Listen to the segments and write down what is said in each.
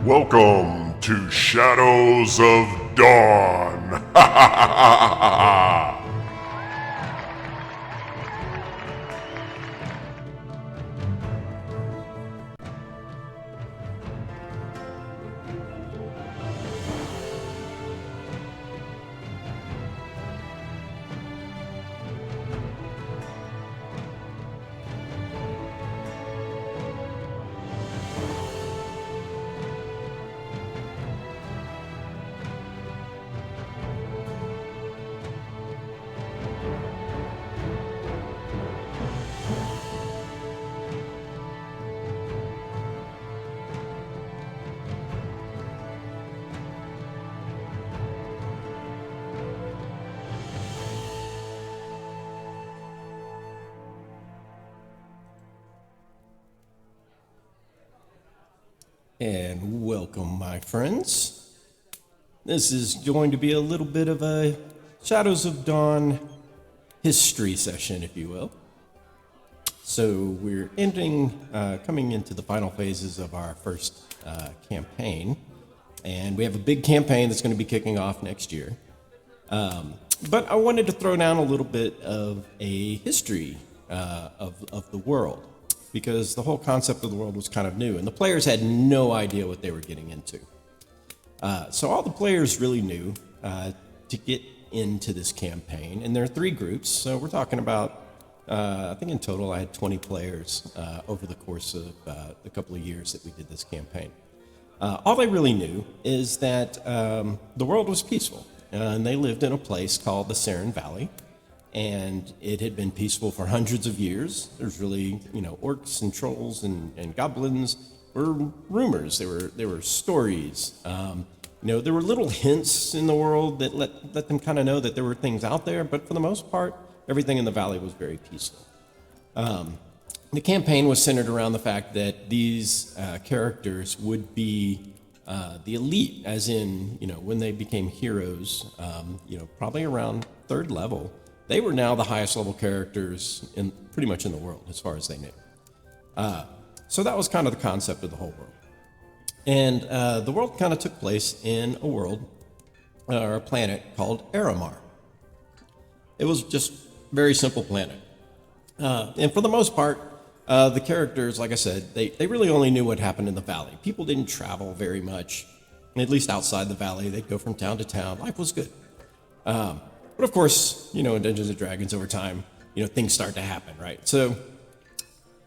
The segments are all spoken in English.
Welcome to Shadows of Dawn. And welcome, my friends. This is going to be a little bit of a Shadows of Dawn history session, if you will. So we're coming into the final phases of our first campaign, and we have a big campaign that's going to be kicking off next year. But I wanted to throw down a little bit of a history of the world, because the whole concept of the world was kind of new, and the players had no idea what they were getting into. So all the players really knew to get into this campaign, and there are 3 groups, so we're talking about, I think in total I had 20 players over the course of the couple of years that we did this campaign. All they really knew is that the world was peaceful, and they lived in a place called the Elarn Valley, and it had been peaceful for hundreds of years. There's really, orcs and trolls and goblins were rumors. There were stories. There were little hints in the world that let them kind of know that there were things out there, but for the most part, everything in the valley was very peaceful. The campaign was centered around the fact that these characters would be the elite, as in, when they became heroes, probably around 3rd level. They were now the highest level characters pretty much in the world, as far as they knew. So that was kind of the concept of the whole world. And the world kind of took place in a world, or a planet called Aerimar. It was just a very simple planet. And for the most part, the characters, like I said, they really only knew what happened in the valley. People didn't travel very much, at least outside the valley. They'd go from town to town. Life was good. But of course, in Dungeons and Dragons over time, things start to happen, right? So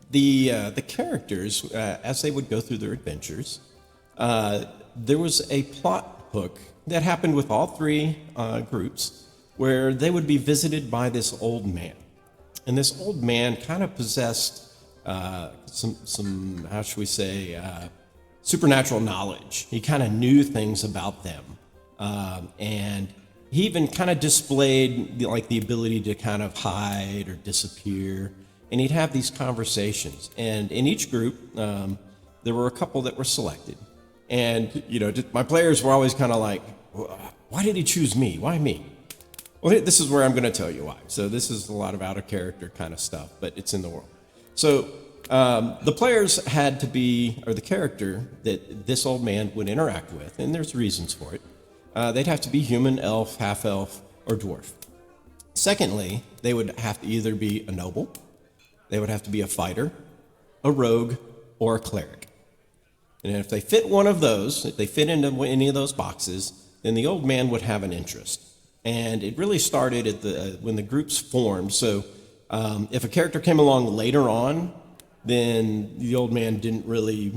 the characters, as they would go through their adventures, there was a plot hook that happened with all 3 groups, where they would be visited by this old man. And this old man kind of possessed some how should we say, supernatural knowledge. He kind of knew things about them. And he even kind of displayed the ability to kind of hide or disappear. And he'd have these conversations. And in each group, there were a couple that were selected. And, my players were always kind of like, why did he choose me? Why me? Well, this is where I'm going to tell you why. So this is a lot of out of character kind of stuff, but it's in the world. So the players had to be, or the character that this old man would interact with, and there's reasons for it, they'd have to be human, elf, half-elf, or dwarf. Secondly, they would have to either be a noble, they would have to be a fighter, a rogue, or a cleric. And if they fit one of those, if they fit into any of those boxes, then the old man would have an interest. And it really started at when the groups formed. So if a character came along later on, then the old man didn't really,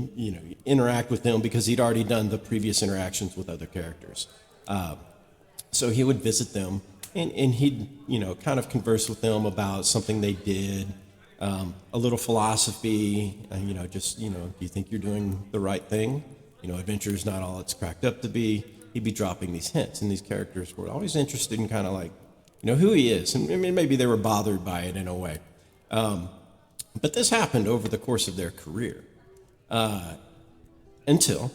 interact with them, because he'd already done the previous interactions with other characters. So he would visit them, and he'd, kind of converse with them about something they did, a little philosophy, do you think you're doing the right thing? Adventure is not all it's cracked up to be. He'd be dropping these hints, and these characters were always interested in kind of like, who he is. And maybe they were bothered by it in a way. But this happened over the course of their career. Until,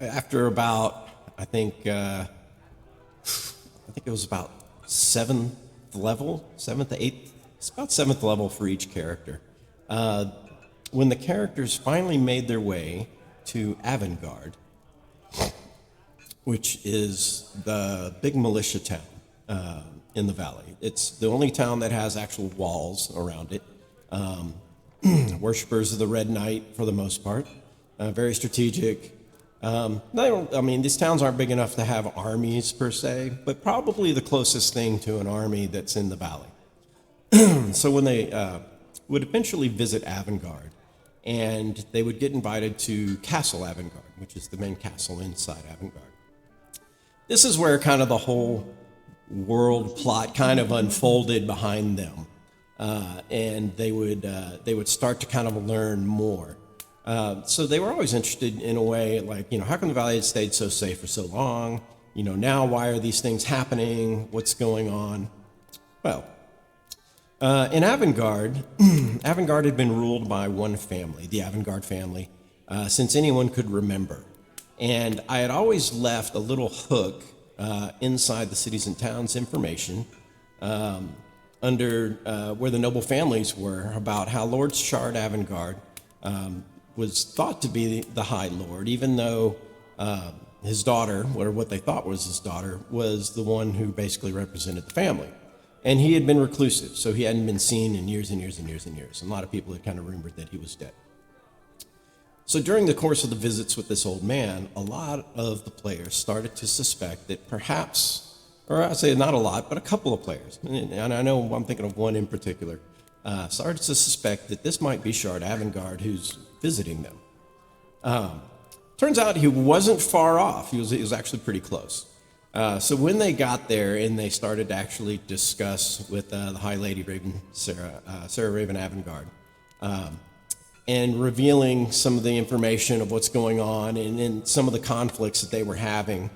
after about, I think it was about 7th to 8th, it's about 7th level for each character. When the characters finally made their way to Avangard, which is the big militia town in the valley. It's the only town that has actual walls around it. Worshippers of the Red Knight for the most part. Very strategic. These towns aren't big enough to have armies per se, but probably the closest thing to an army that's in the valley. So when they would eventually visit Avangard, and they would get invited to Castle Avangard, which is the main castle inside Avangard. This is where kind of the whole world plot kind of unfolded behind them, and they would start to kind of learn more. So they were always interested in a way, like, how come the Valley had stayed so safe for so long? Now why are these things happening? What's going on? Well, in Avangard, Avangard had been ruled by one family, the Avangard family, since anyone could remember. And I had always left a little hook inside the cities and towns information under where the noble families were about how Lord Shard Avangard was thought to be the High Lord, even though his daughter, or what they thought was his daughter, was the one who basically represented the family. And he had been reclusive, so he hadn't been seen in years and years and years and years. And a lot of people had kind of rumored that he was dead. So during the course of the visits with this old man, a lot of the players started to suspect that perhaps, or I say not a lot, but a couple of players, and I know I'm thinking of one in particular, started to suspect that this might be Shard Avangard who's visiting them. Turns out he wasn't far off. He was actually pretty close. So when they got there and they started to actually discuss with the High Lady Raven, Sarah Raven Avangard, and revealing some of the information of what's going on and some of the conflicts that they were having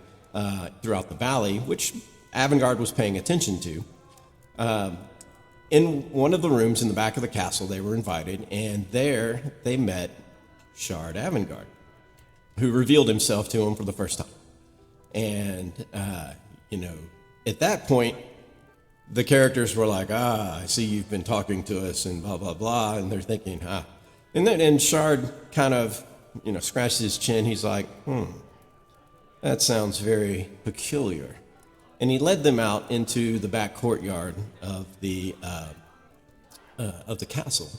throughout the valley, which Avangard was paying attention to. In one of the rooms in the back of the castle, they were invited, and there they met Shard Avangard, who revealed himself to them for the first time. And, at that point, the characters were like, I see you've been talking to us and blah, blah, blah. And they're thinking, And Shard kind of, scratches his chin. He's like, that sounds very peculiar. And he led them out into the back courtyard of the castle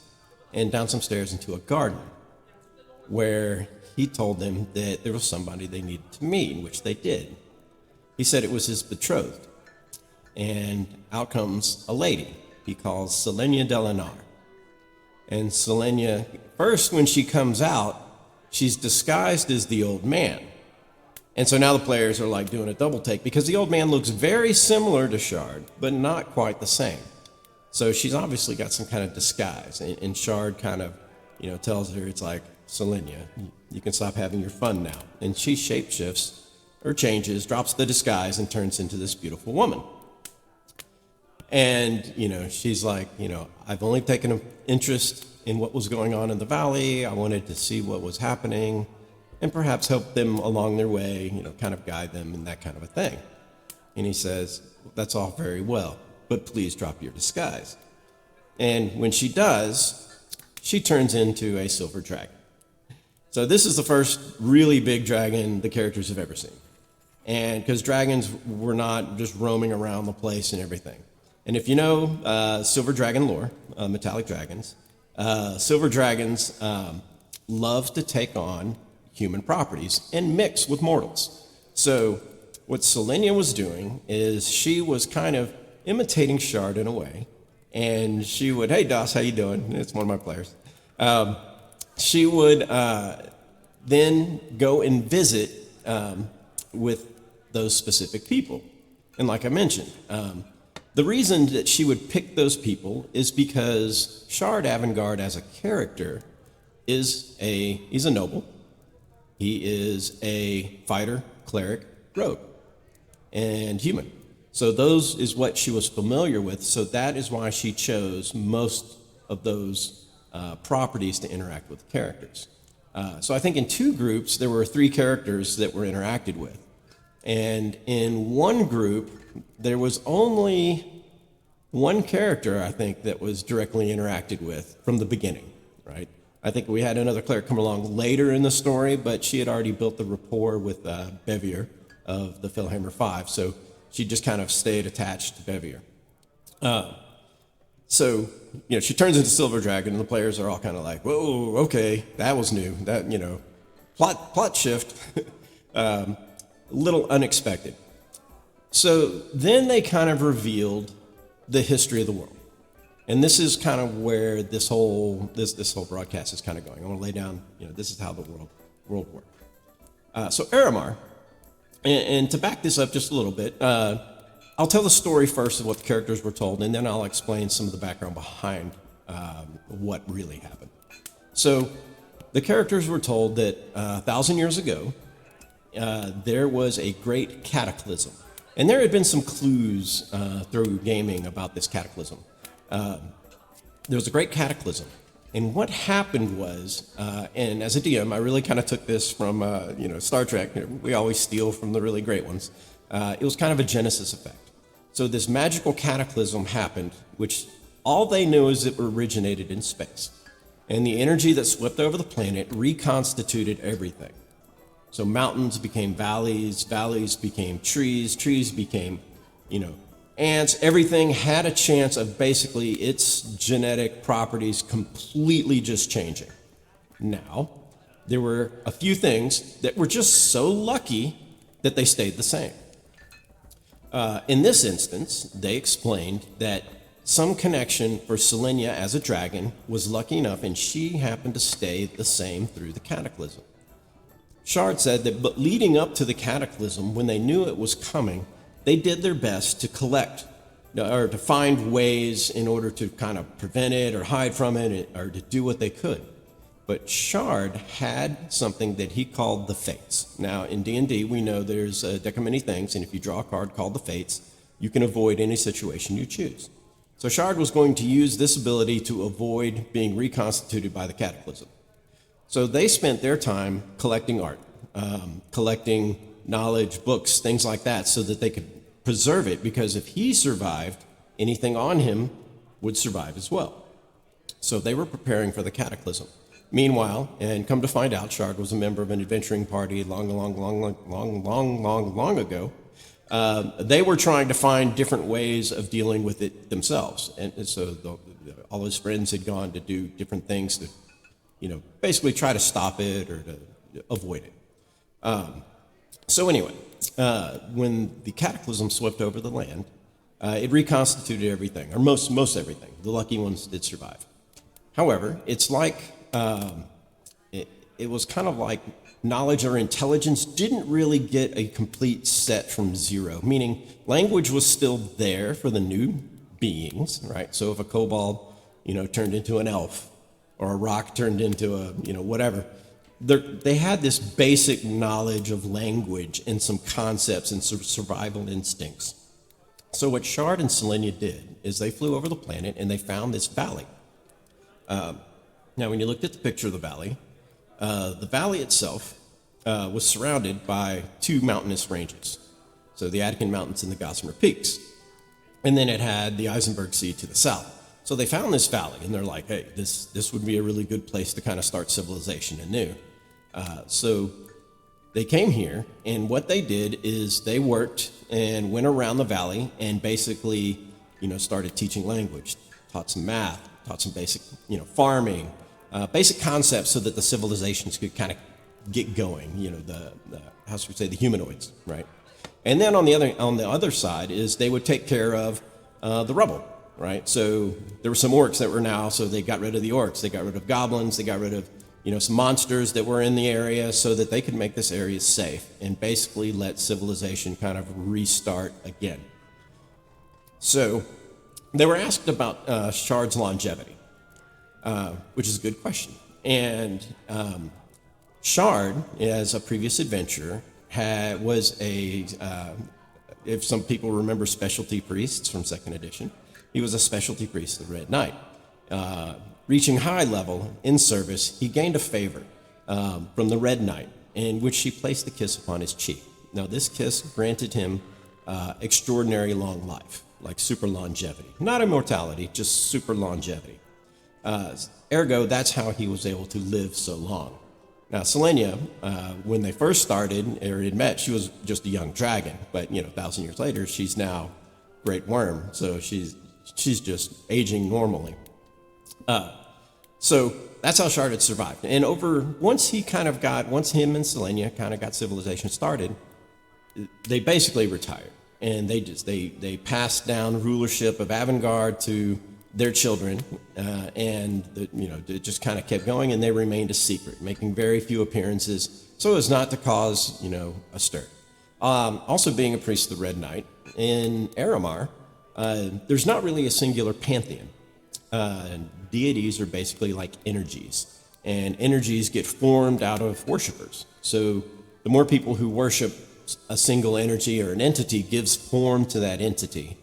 and down some stairs into a garden where he told them that there was somebody they needed to meet, which they did. He said it was his betrothed. And out comes a lady he calls Selenia Delanar. And Selenia, first when she comes out, she's disguised as the old man. And so now the players are like doing a double take because the old man looks very similar to Shard, but not quite the same. So she's obviously got some kind of disguise. And Shard kind of, tells her, it's like, Selenia, you can stop having your fun now. And she shapeshifts or changes, drops the disguise, and turns into this beautiful woman. And, she's like, I've only taken an interest in what was going on in the valley. I wanted to see what was happening and perhaps help them along their way, kind of guide them and that kind of a thing. And he says, that's all very well, but please drop your disguise. And when she does, she turns into a silver dragon. So this is the first really big dragon the characters have ever seen. And because dragons were not just roaming around the place and everything. And if you know silver dragon lore, metallic dragons, silver dragons love to take on human properties and mix with mortals. So what Selenia was doing is she was kind of imitating Shard in a way. And she would, hey, Doss, how you doing? It's one of my players. She would then go and visit with those specific people. And like I mentioned, the reason that she would pick those people is because Shard Avangard as a character he's a noble. He is a fighter, cleric, rogue, and human. So those is what she was familiar with. So that is why she chose most of those properties to interact with the characters. So I think in two groups, there were 3 characters that were interacted with. And in one group, there was only one character, I think, that was directly interacted with from the beginning, right? I think we had another cleric come along later in the story, but she had already built the rapport with Bevier of the Fellhammer Five, so she just kind of stayed attached to Bevier. So, she turns into Silver Dragon, and the players are all kind of like, whoa, okay, that was new. That, plot shift, a little unexpected. So then they kind of revealed the history of the world. And this is kind of where this whole broadcast is kind of going. I want to lay down, this is how the world worked. So Aerimar, and to back this up just a little bit, I'll tell the story first of what the characters were told, and then I'll explain some of the background behind what really happened. So the characters were told that 1,000 years ago, there was a great cataclysm. And there had been some clues through gaming about this cataclysm. There was a great cataclysm. And what happened was, and as a DM, I really kind of took this from, Star Trek. We always steal from the really great ones. It was kind of a Genesis effect. So this magical cataclysm happened, which all they knew is it originated in space. And the energy that swept over the planet reconstituted everything. So mountains became valleys, valleys became trees, trees became, ants. Everything had a chance of basically its genetic properties completely just changing. Now, there were a few things that were just so lucky that they stayed the same. In this instance, they explained that some connection for Selenia as a dragon was lucky enough, and she happened to stay the same through the cataclysm. Shard said that, but leading up to the cataclysm, when they knew it was coming, they did their best to collect or to find ways in order to kind of prevent it or hide from it or to do what they could. But Shard had something that he called the Fates. Now, in D&D, we know there's a deck of many things, and if you draw a card called the Fates, you can avoid any situation you choose. So Shard was going to use this ability to avoid being reconstituted by the cataclysm. So they spent their time collecting art, collecting knowledge, books, things like that, so that they could preserve it, because if he survived, anything on him would survive as well. So they were preparing for the cataclysm. Meanwhile, and come to find out, Shard was a member of an adventuring party long ago. They were trying to find different ways of dealing with it themselves. And so all his friends had gone to do different things to, basically try to stop it or to avoid it. So anyway, when the cataclysm swept over the land, it reconstituted everything, or most everything. The lucky ones did survive. However, it's like, it was kind of like knowledge or intelligence didn't really get a complete set from zero, meaning language was still there for the new beings, right? So if a kobold, turned into an elf, or a rock turned into a, whatever, they had this basic knowledge of language and some concepts and some survival instincts. So what Shard and Selenia did is they flew over the planet and they found this valley. Now, when you looked at the picture of the valley itself was surrounded by two mountainous ranges. So the Attican Mountains and the Gossamer Peaks. And then it had the Eisenberg Sea to the south. So they found this valley, and they're like, hey, this would be a really good place to kind of start civilization anew. So they came here, and what they did is they worked and went around the valley and basically, started teaching language, taught some math, taught some basic, farming, basic concepts so that the civilizations could kind of get going, how should we say, the humanoids, right? And then on the other side is they would take care of the rubble, right? So there were some orcs that were now, so they got rid of the orcs, they got rid of goblins, they got rid of, some monsters that were in the area so that they could make this area safe and basically let civilization kind of restart again. So they were asked about Shard's longevity, which is a good question. And Shard, as a previous adventurer, was if some people remember specialty priests from 2nd edition, he was a specialty priest of the Red Knight. Reaching high level in service, he gained a favor from the Red Knight, in which she placed a kiss upon his cheek. Now, this kiss granted him extraordinary long life, like super longevity. Not immortality, just super longevity. Ergo, that's how he was able to live so long. Now, Selenia, when they first started or had met, she was just a young dragon. But 1,000 years later, she's now Great Worm, so she's just aging normally. So that's how Shard had survived. And once him and Selenia kind of got civilization started, they basically retired, and they passed down rulership of Avangard to their children, and it just kind of kept going, and they remained a secret, making very few appearances so as not to cause a stir. Also, being a priest of the Red Knight in Aerimar, there's not really a singular pantheon. Deities are basically like energies, and energies get formed out of worshippers. So the more people who worship a single energy or an entity gives form to that entity.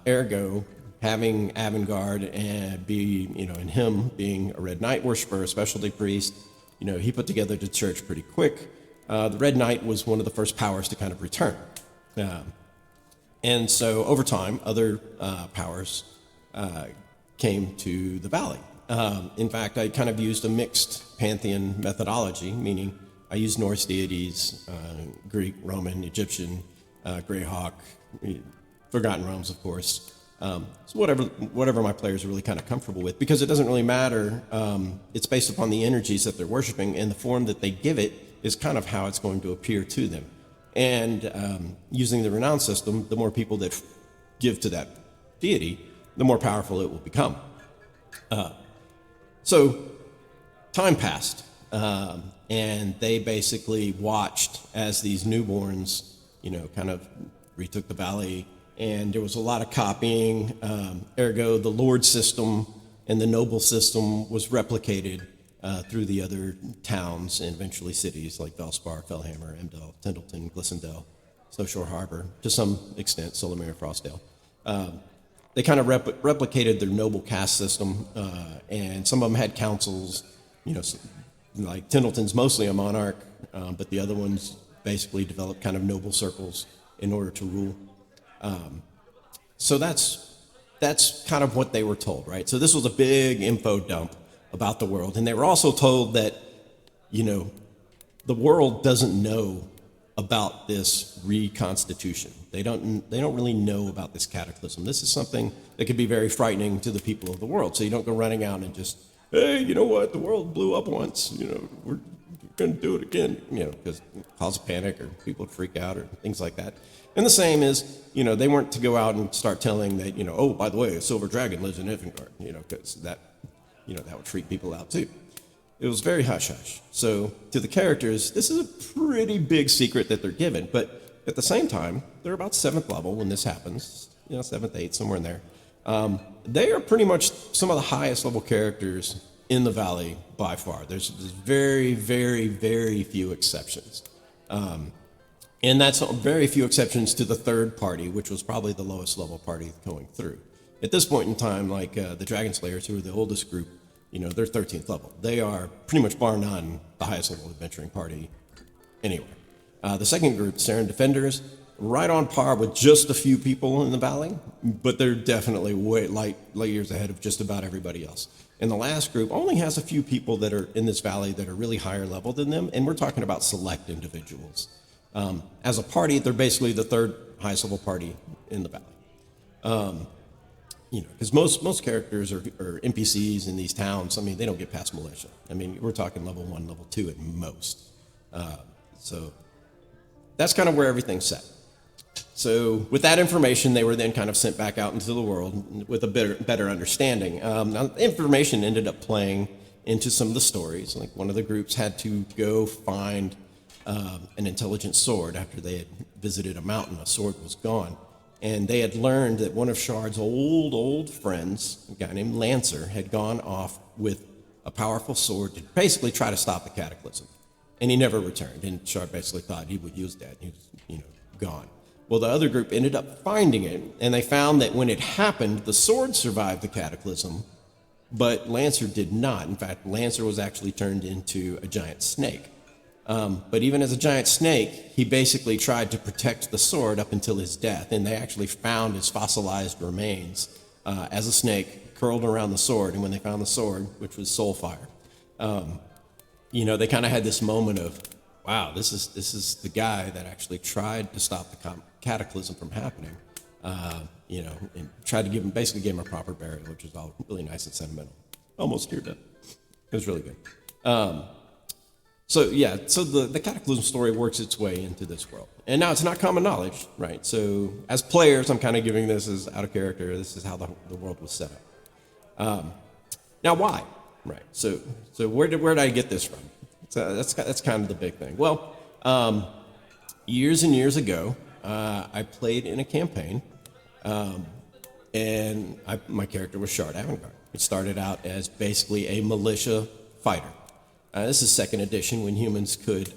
Ergo, having Avangard and him being a Red Knight worshiper, a specialty priest, he put together the church pretty quick. The Red Knight was one of the first powers to kind of return. And so over time, other powers came to the valley. In fact, I kind of used a mixed pantheon methodology, meaning I used Norse deities, Greek, Roman, Egyptian, Greyhawk, Forgotten Realms, of course. So whatever my players are really kind of comfortable with, because it doesn't really matter. It's based upon the energies that they're worshiping, and the form that they give it is kind of how it's going to appear to them. And using the renown system, the more people that give to that deity, the more powerful it will become. So time passed, and they basically watched as these newborns, kind of retook the valley, and there was a lot of copying. Ergo, the lord system and the noble system was replicated through the other towns and eventually cities like Velspar, Fellhammer, Emdel, Tindleton, Glissondale, Snowshore Harbor, to some extent, Solomir, Frostdale. They kind of replicated their noble caste system, and some of them had councils, like Tindleton's mostly a monarch, but the other ones basically developed kind of noble circles in order to rule. So that's kind of what they were told, right? So this was a big info dump about the world, and they were also told that, the world doesn't know about this reconstitution. They don't really know about this cataclysm. This is something that could be very frightening to the people of the world. So you don't go running out and just, hey, you know what? The world blew up once. We're going to do it again. Because it causes panic or people would freak out or things like that. And the same is, they weren't to go out and start telling that, oh, by the way, a silver dragon lives in Ivengard. Because that would freak people out too. It was very hush-hush. So to the characters, this is a pretty big secret that they're given. But at the same time, they're about 7th level when this happens. 7th, 8th, somewhere in there. They are pretty much some of the highest level characters in the valley by far. There's very, very, very few exceptions. And that's very few exceptions to the third party, which was probably the lowest level party going through. At this point in time, like the Dragon Slayers, who are the oldest group, they're 13th level. They are pretty much bar none the highest level adventuring party anywhere. The second group, Saren Defenders, right on par with just a few people in the valley, but they're definitely light years ahead of just about everybody else. And the last group only has a few people that are in this valley that are really higher level than them, and we're talking about select individuals. As a party, they're basically the third highest level party in the valley. Because most characters are NPCs in these towns. They don't get past militia. We're talking level 1, level 2 at most. So that's kind of where everything's set. So with that information, they were then kind of sent back out into the world with a better understanding. Now, information ended up playing into some of the stories. Like one of the groups had to go find an intelligent sword after they had visited a mountain. A sword was gone. And they had learned that one of Shard's old friends, a guy named Lancer, had gone off with a powerful sword to basically try to stop the cataclysm. And he never returned. And Shard basically thought he would use that. He was, gone. Well, the other group ended up finding it, and they found that when it happened, the sword survived the cataclysm, but Lancer did not. In fact, Lancer was actually turned into a giant snake. But even as a giant snake, he basically tried to protect the sword up until his death, and they actually found his fossilized remains as a snake curled around the sword, and when they found the sword, which was Soulfire, they kind of had this moment of, wow, this is the guy that actually tried to stop the cataclysm from happening, and tried to basically give him a proper burial, which was all really nice and sentimental. Almost teared up. It was really good. So the Cataclysm story works its way into this world. And now it's not common knowledge, right? So as players, I'm kind of giving this as out of character. This is how the world was set up. Now why? Right. So where did I get this from? So that's kind of the big thing. Well, years and years ago, I played in a campaign, and my character was Shard Avantgarde. It started out as basically a militia fighter. This is second edition when humans could,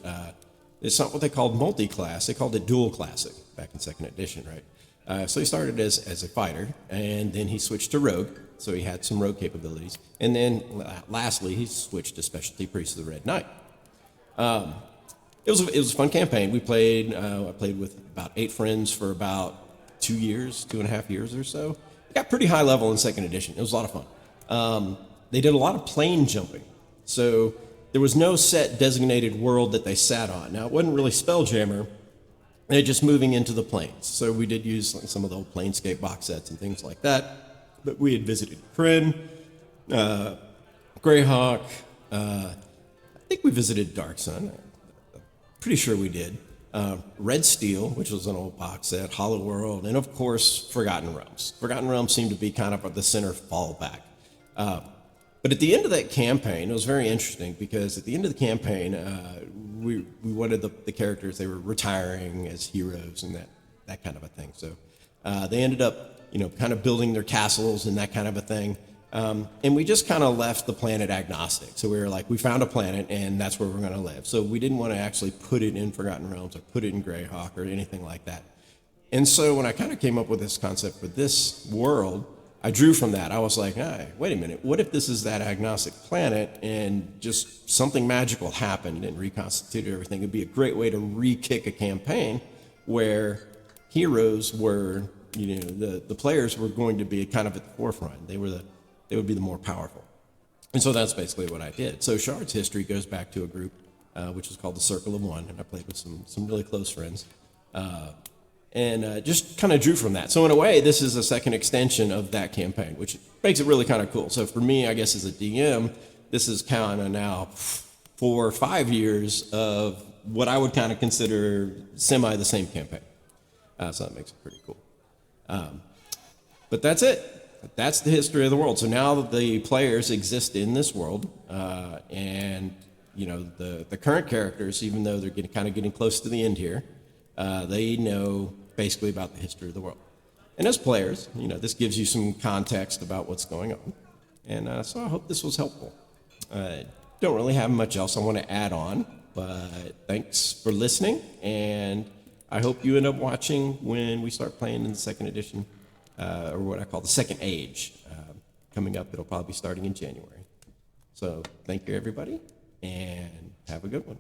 it's not what they called multi-class, they called it dual classic back in second edition, right? So he started as a fighter, and then he switched to rogue, so he had some rogue capabilities. And then lastly, he switched to specialty priest of the Red Knight. It was a fun campaign. I played with about 8 friends for about 2.5 years or so. It got pretty high level in second edition. It was a lot of fun. They did a lot of plane jumping. So there was no set designated world that they sat on. Now, it wasn't really Spelljammer. They're just moving into the planes. So we did use some of the old Planescape box sets and things like that. But we had visited Kryn, Greyhawk. I think we visited Dark Sun. Pretty sure we did. Red Steel, which was an old box set, Hollow World, and of course, Forgotten Realms. Forgotten Realms seemed to be kind of the center fallback. But at the end of that campaign, it was very interesting because at the end of the campaign, we wanted the characters, they were retiring as heroes and that kind of a thing. So they ended up, kind of building their castles and that kind of a thing. And we just kind of left the planet agnostic. So we were like, we found a planet and that's where we're going to live. So we didn't want to actually put it in Forgotten Realms or put it in Greyhawk or anything like that. And so when I kind of came up with this concept for this world, I drew from that. I was like, hey, wait a minute. What if this is that agnostic planet and just something magical happened and reconstituted everything? It'd be a great way to re-kick a campaign where heroes were, the players were going to be kind of at the forefront. They would be the more powerful. And so that's basically what I did. So Shard's history goes back to a group which was called the Circle of One, and I played with some really close friends. And just kind of drew from that. So in a way, this is a second extension of that campaign, which makes it really kind of cool. So for me, I guess as a DM, this is kind of now 4 or 5 years of what I would kind of consider semi the same campaign. So that makes it pretty cool. But that's it. That's the history of the world. So now the players exist in this world, and the current characters, even though they're getting close to the end here, they know basically about the history of the world. And as players, this gives you some context about what's going on. And so I hope this was helpful. Don't really have much else I want to add on, but thanks for listening. And I hope you end up watching when we start playing in the second edition, or what I call the second age. Coming up, it'll probably be starting in January. So thank you, everybody, and have a good one.